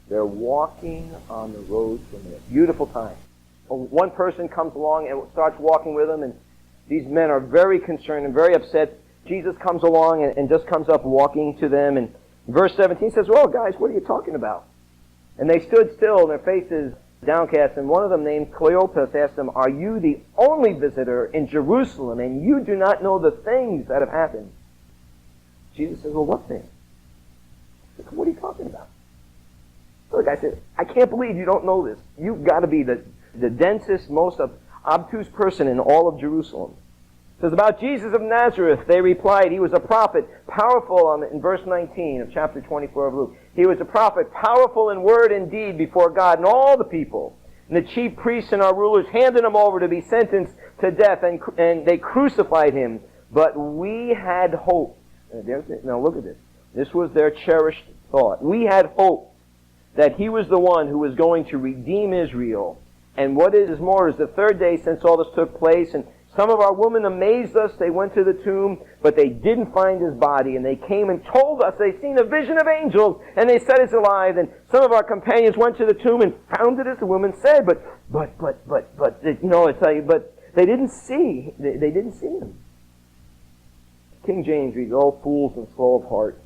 They're walking on the road to Emmaus. Beautiful time. One person comes along and starts walking with them, and these men are very concerned and very upset. Jesus comes along and just comes up walking to them, and verse 17 says, "Well, guys, what are you talking about?" And they stood still, and their faces downcast, and one of them, named Cleopas, asked them, "Are you the only visitor in Jerusalem, and you do not know the things that have happened?" Jesus says, "Well, what thing?" He says, "What are you talking about?" So the guy said, "I can't believe you don't know this. You've got to be the densest, most obtuse person in all of Jerusalem." It says, "About Jesus of Nazareth, they replied, he was a prophet, powerful," in verse 19 of chapter 24 of Luke. "He was a prophet, powerful in word and deed before God and all the people. And the chief priests and our rulers handed him over to be sentenced to death, and they crucified him. But we had hope." Now look at this. This was their cherished thought. "We had hope that he was the one who was going to redeem Israel. And what is more is the third day since all this took place, and some of our women amazed us. They went to the tomb, but they didn't find his body. And they came and told us they'd seen a vision of angels, and they said he's alive. And some of our companions went to the tomb and found it as the woman said. But they didn't see. They didn't see him." King James reads, "O fools and slow of heart."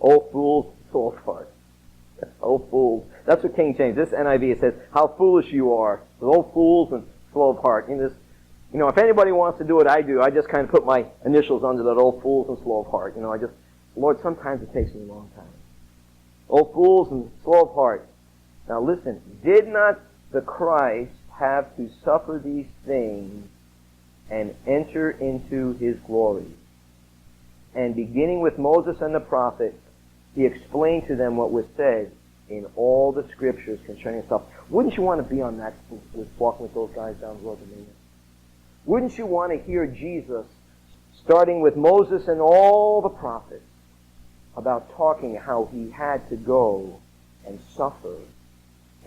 O fools and slow of heart. O fools. That's what King James. This NIV, it says, "How foolish you are." O fools and slow of heart. If anybody wants to do what I do, I just kind of put my initials under that, "old fools and slow of heart." Lord, sometimes it takes me a long time. "O fools and slow of heart." Now listen, did not the Christ have to suffer these things and enter into his glory? And beginning with Moses and the prophets, he explained to them what was said in all the scriptures concerning himself. Wouldn't you want to be on that, walking with those guys down the road to Emmaus? Wouldn't you want to hear Jesus, starting with Moses and all the prophets, about talking how he had to go and suffer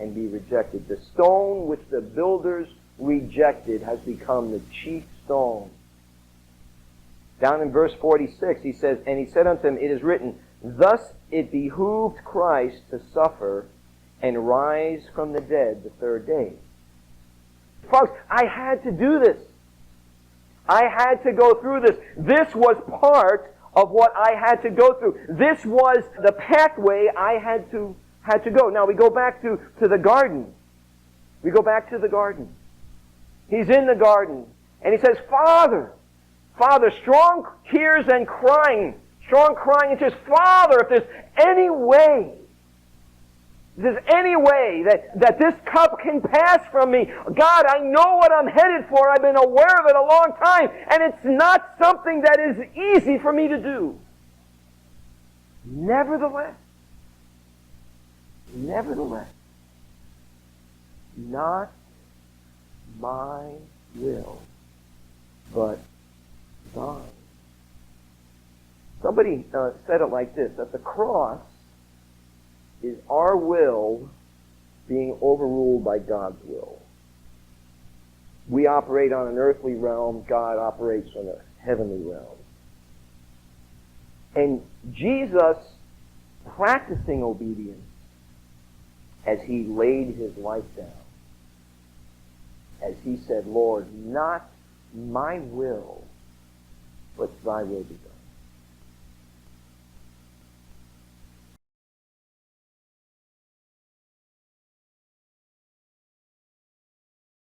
and be rejected? The stone which the builders rejected has become the chief stone. Down in verse 46, he says, "And he said unto him, It is written, thus it behooved Christ to suffer and rise from the dead the third day." Folks, I had to do this. I had to go through this. This was part of what I had to go through. This was the pathway I had to go. Now we go back to the garden. We go back to the garden. He's in the garden, and he says, Father, strong tears and crying. Strong crying and tears. Father, if there's any way that this cup can pass from me, God, I know what I'm headed for. I've been aware of it a long time, and it's not something that is easy for me to do. Nevertheless, not my will, but thine. Somebody said it like this, that the cross is our will being overruled by God's will. We operate on an earthly realm, God operates on a heavenly realm. And Jesus, practicing obedience as he laid his life down, as he said, Lord, not my will, but thy will be done.